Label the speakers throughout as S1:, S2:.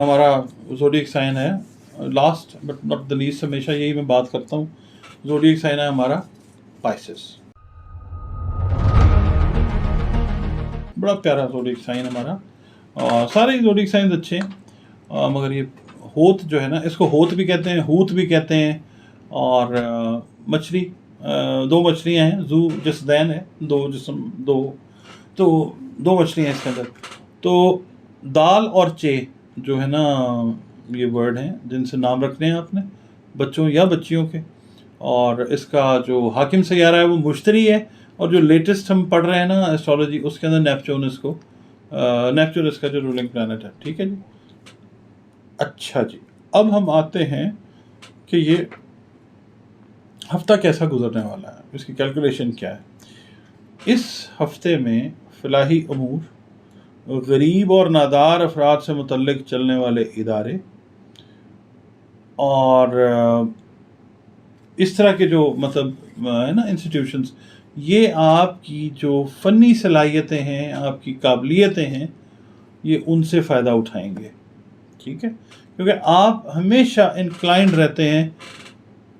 S1: हमारा zodiac sign है last but not the least, हमेशा यही मैं बात करता हूँ। ज़ोडिएक साइन है हमारा पाइसेस, बड़ा प्यारा ज़ोडिएक साइन हमारा। और सारे ज़ोडिएक साइन अच्छे हैं, मगर ये होत जो है ना, इसको होत भी कहते हैं, हूत भी कहते हैं। और मछली, दो मछलियाँ हैं, जू जसदैन है, दो जिस्म, दो मछलियाँ हैं इसके अंदर। तो दाल और चे जो है ना, ये वर्ड हैं जिनसे नाम रखने हैं आपने बच्चों या बच्चियों के। और इसका जो हाकिम सैयारा है वो मुश्तरी है, और जो लेटेस्ट हम पढ़ रहे हैं ना एस्ट्रोलॉजी, उसके अंदर नेपच्यून इसका जो रूलिंग प्लैनेट है। ठीक है जी। अच्छा जी, अब हम आते हैं कि ये हफ्ता कैसा गुजरने वाला है, इसकी कैलकुलेशन क्या है। इस हफ्ते में फलाही अमूर, गरीब और नादार अफराद से मुतल्लिक चलने वाले इदारे और इस तरह के जो मतलब है ना इंस्टीट्यूशंस, ये आपकी जो फ़नी सलाहियतें हैं, आपकी काबिलियतें हैं, ये उनसे फ़ायदा उठाएंगे। ठीक है, क्योंकि आप हमेशा इंक्लाइंड रहते हैं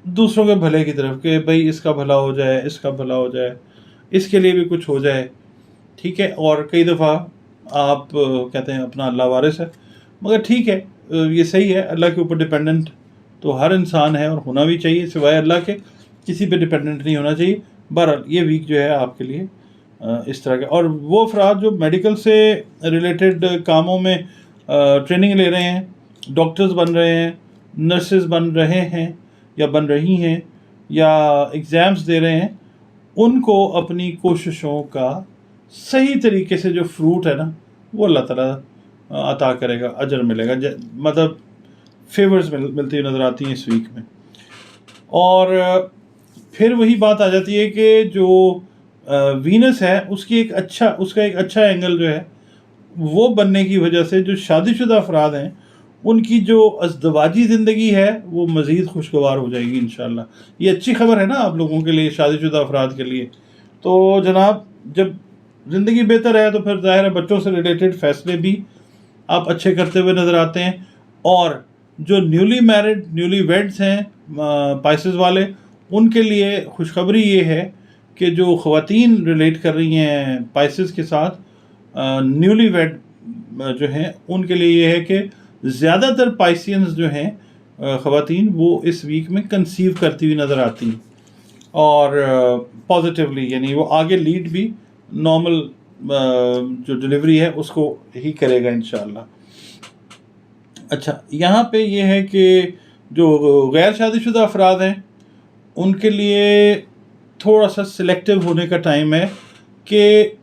S1: दूसरों के भले की तरफ, कि भाई इसका भला हो जाए, इसका भला हो जाए, इसके लिए भी कुछ हो जाए। ठीक है, और कई दफ़ा आप कहते हैं अपना अल्लाह वारिस है, मगर ठीक है, ये सही है, अल्लाह के ऊपर डिपेंडेंट तो हर इंसान है और होना भी चाहिए, सिवाय अल्लाह के किसी पे डिपेंडेंट नहीं होना चाहिए। बहरहाल ये वीक जो है आपके लिए इस तरह के, और वो अफराद जो मेडिकल से रिलेटेड कामों में ट्रेनिंग ले रहे हैं, डॉक्टर्स बन रहे हैं, नर्सेज बन रहे हैं या बन रही हैं, या एग्ज़ाम्स दे रहे हैं, उनको अपनी कोशिशों का सही तरीके से जो फ्रूट है ना, वो अल्लाह ताला अता करेगा, अजर मिलेगा, मतलब फेवर्स मिलती हुई नज़र आती हैं इस वीक में। और फिर वही बात आ जाती है कि जो वीनस है उसका एक अच्छा एंगल जो है वो बनने की वजह से जो शादीशुदा अफराद हैं, उनकी जो अज़दवाजी ज़िंदगी है वो मज़ीद खुशगवार हो जाएगी इंशाल्लाह। ये अच्छी खबर है ना आप लोगों के लिए, शादीशुदा अफराद के लिए। तो जनाब, जब ज़िंदगी बेहतर है तो फिर ज़ाहिर है बच्चों से रिलेटेड फ़ैसले भी आप अच्छे करते हुए नज़र आते हैं। और जो न्यूली मैरिड, न्यूली वेड्स हैं पाइसेस वाले, उनके लिए खुशखबरी ये है कि जो ख़वातीन रिलेट कर रही हैं पाइसेस के साथ, न्यूली वेड जो हैं, उनके लिए ये है कि ज़्यादातर पाइसियंस जो हैं ख़वातीन, वो इस वीक में कंसीव करती हुई नज़र आती हैं, और पॉजिटिवली, यानी वो आगे लीड भी नॉर्मल जो डिलीवरी है उसको ही करेगा इंशाल्लाह। अच्छा, यहाँ पे ये है कि जो गैर शादीशुदा अफराद हैं उनके लिए थोड़ा सा सिलेक्टिव होने का टाइम है, कि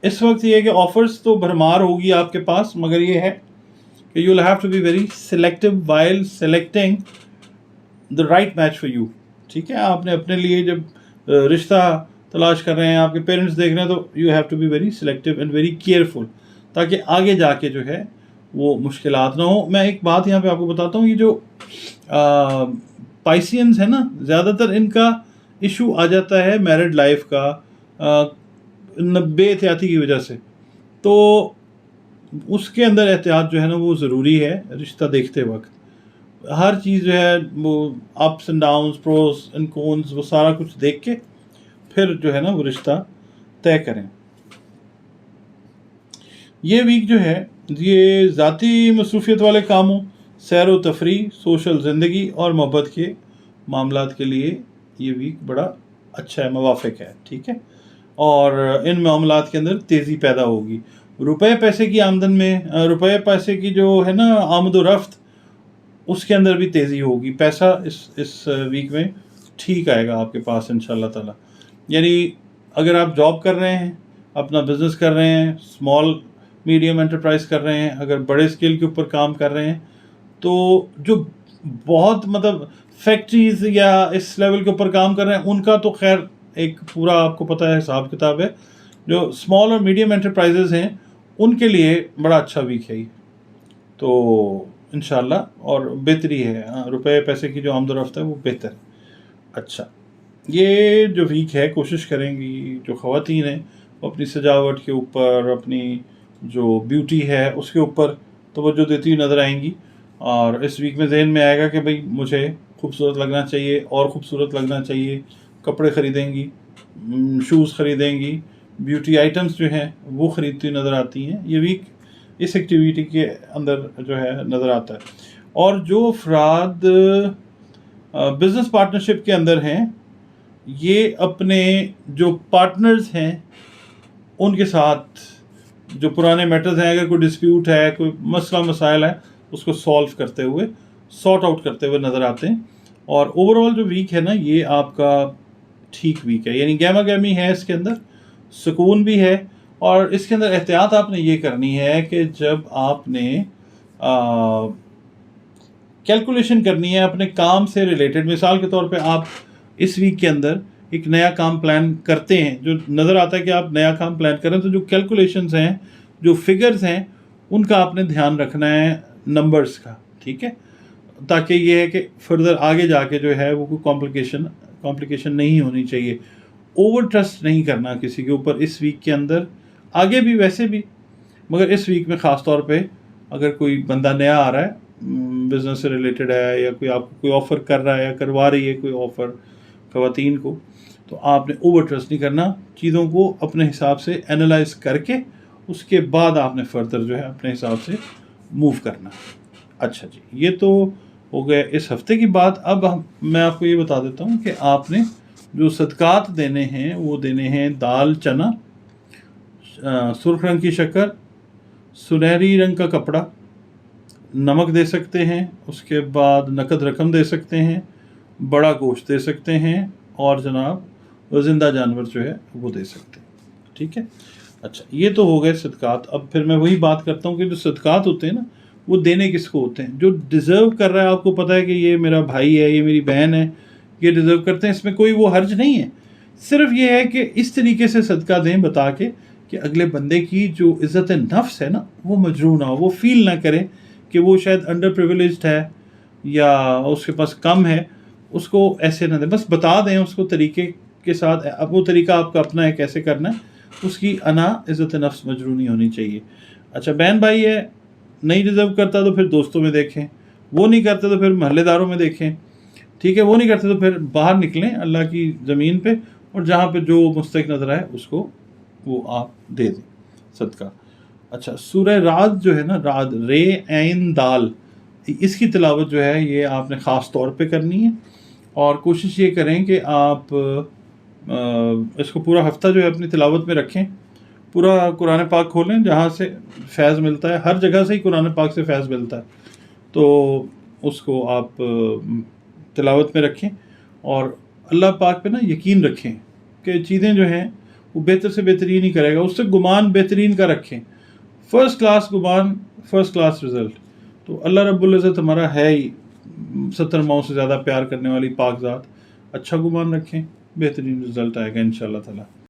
S1: इस वक्त ये है कि ऑफ़र्स तो भरमार होगी आपके पास, मगर ये है कि you will have to be very selective while selecting the right match for you. ठीक है, आपने अपने लिए जब रिश्ता तलाश कर रहे हैं, आपके पेरेंट्स देख रहे हैं, तो you have to be very selective and very careful, ताकि आगे जाके जो है वो मुश्किलात ना हो। मैं एक बात यहाँ पे आपको बताता हूँ, ये जो पाइसियंस है ना, ज़्यादातर इनका इशू आ जाता है मैरिड लाइफ का बेएहतियाती की वजह से। तो उसके अंदर एहतियात जो है ना वो ज़रूरी है रिश्ता देखते वक्त। हर चीज़ जो है वो ups and downs, pros and cons, वो सारा कुछ देख के फिर जो है ना वो रिश्ता तय करें। ये वीक जो है ये ज़ाती मसरूफियत वाले कामों, सैर व तफरीह, सोशल ज़िंदगी और मोहब्बत के मामलात के लिए ये वीक बड़ा अच्छा है, मुवाफ़िक है। ठीक है, और इन मामलात के अंदर तेज़ी पैदा होगी। रुपए पैसे की आमदन में, रुपए पैसे की जो है ना आमद व रफ्त, उसके अंदर भी तेज़ी होगी। पैसा इस वीक में ठीक आएगा आपके पास इंशाल्लाह ताला। यानी अगर आप जॉब कर रहे हैं, अपना बिज़नेस कर रहे हैं, स्मॉल मीडियम एंटरप्राइज़ कर रहे हैं, अगर बड़े स्केल के ऊपर काम कर रहे हैं, तो जो बहुत मतलब फैक्ट्रीज़ या इस लेवल के ऊपर काम कर रहे हैं, उनका तो खैर एक पूरा आपको पता है हिसाब किताब है। जो स्मॉल और मीडियम एंटरप्राइजेज़ हैं उनके लिए बड़ा अच्छा वीक है, तो इंशाल्लाह, और बेहतरी है, रुपए पैसे की जो आमद-ओ-रफ्त है वो बेहतर है। अच्छा, ये जो वीक है कोशिश करेंगी जो ख़वातीन हैं वो अपनी सजावट के ऊपर, अपनी जो ब्यूटी है उसके ऊपर तवज्जो देती हुई नज़र आएंगी, اور اس ویک میں ذہن میں آئے گا کہ بھئی مجھے خوبصورت لگنا چاہیے اور خوبصورت لگنا چاہیے، کپڑے خریدیں گی، شوز خریدیں گی، بیوٹی آئٹمس جو ہیں وہ خریدتی نظر آتی ہیں. یہ ویک اس ایکٹیویٹی کے اندر جو ہے نظر آتا ہے. اور جو افراد بزنس پارٹنرشپ کے اندر ہیں، یہ اپنے جو پارٹنرز ہیں ان کے ساتھ جو پرانے میٹرز ہیں، اگر کوئی ڈسپیوٹ ہے، کوئی مسئلہ مسائل ہے، اس کو سالو کرتے ہوئے، سارٹ آؤٹ کرتے ہوئے نظر آتے ہیں. اور اوور آل جو ویک ہے نا، یہ آپ کا ٹھیک ویک ہے، یعنی گہما گہمی ہے، اس کے اندر سکون بھی ہے. اور اس کے اندر احتیاط آپ نے یہ کرنی ہے کہ جب آپ نے کیلکولیشن کرنی ہے اپنے کام سے ریلیٹڈ، مثال کے طور پہ آپ اس ویک کے اندر ایک نیا کام پلان کرتے ہیں، جو نظر آتا ہے کہ آپ نیا کام پلان کریں، تو جو کیلکولیشنز ہیں، جو فگرز ہیں، ان کا آپ نے دھیان رکھنا ہے، نمبرز کا، ٹھیک ہے، تاکہ یہ ہے کہ فردر آگے جا کے جو ہے وہ کوئی کمپلیکیشن نہیں ہونی چاہیے. اوور ٹرسٹ نہیں کرنا کسی کے اوپر اس ویک کے اندر، آگے بھی ویسے بھی، مگر اس ویک میں خاص طور پہ اگر کوئی بندہ نیا آ رہا ہے، بزنس سے ریلیٹڈ ہے، یا کوئی آپ کو کوئی آفر کر رہا ہے یا کروا رہی ہے کوئی آفر خواتین کو، تو آپ نے اوور ٹرسٹ نہیں کرنا، چیزوں کو اپنے حساب سے اینالائز کر کے اس کے بعد آپ نے فردر جو ہے اپنے حساب سے موو کرنا. اچھا جی، یہ تو ہو گیا اس ہفتے کی بات. اب میں آپ کو یہ بتا دیتا ہوں کہ آپ نے جو صدقات دینے ہیں وہ دینے ہیں دال چنا، سرخ رنگ کی شکر، سنہری رنگ کا کپڑا، نمک دے سکتے ہیں، اس کے بعد نقد رقم دے سکتے ہیں، بڑا گوشت دے سکتے ہیں، اور جناب زندہ جانور جو ہے وہ دے سکتے ہیں. ٹھیک ہے، اچھا یہ تو ہو گئے صدقات. اب پھر میں وہی بات کرتا ہوں کہ جو صدقات ہوتے ہیں نا، وہ دینے کس کو ہوتے ہیں؟ جو ڈیزرو کر رہا ہے، آپ کو پتہ ہے کہ یہ میرا بھائی ہے، یہ میری بہن ہے، یہ ڈیزرو کرتے ہیں، اس میں کوئی وہ حرج نہیں ہے. صرف یہ ہے کہ اس طریقے سے صدقہ دیں بتا کے کہ اگلے بندے کی جو عزت نفس ہے نا وہ مجروح نہ ہو، وہ فیل نہ کرے کہ وہ شاید انڈر پریویلیجڈ ہے یا اس کے پاس کم ہے. اس کو ایسے نہ دیں، بس بتا دیں اس کو طریقے کے ساتھ. اب وہ طریقہ آپ کا اپنا ہے کیسے کرنا ہے، اس کی عزت نفس مجروح نہیں ہونی چاہیے. اچھا بہن بھائی ہے، نہیں ڈیزرو کرتا تو پھر دوستوں میں دیکھیں، وہ نہیں کرتے تو پھر محلے داروں میں دیکھیں، ٹھیک ہے، وہ نہیں کرتے تو پھر باہر نکلیں اللہ کی زمین پہ، اور جہاں پہ جو مستحق نظر آئے اس کو وہ آپ دے دیں صدقہ. اچھا سورہ رعد جو ہے نا، رعد، رے عین دال، اس کی تلاوت جو ہے یہ آپ نے خاص طور پہ کرنی ہے. اور کوشش یہ کریں کہ آپ اس کو پورا ہفتہ جو ہے اپنی تلاوت میں رکھیں. پورا قرآن پاک کھولیں، جہاں سے فیض ملتا ہے، ہر جگہ سے ہی قرآن پاک سے فیض ملتا ہے، تو اس کو آپ تلاوت میں رکھیں. اور اللہ پاک پہ نا یقین رکھیں کہ چیزیں جو ہیں وہ بہتر سے بہترین ہی کرے گا. اس سے گمان بہترین کا رکھیں، فرسٹ کلاس گمان، فرسٹ کلاس رزلٹ. تو اللہ رب العزت ہمارا ہے ہی 70 ماؤں سے زیادہ پیار کرنے والی پاک ذات. اچھا گمان رکھیں، بہترین رزلٹ آئے گا انشاءاللہ تعالی.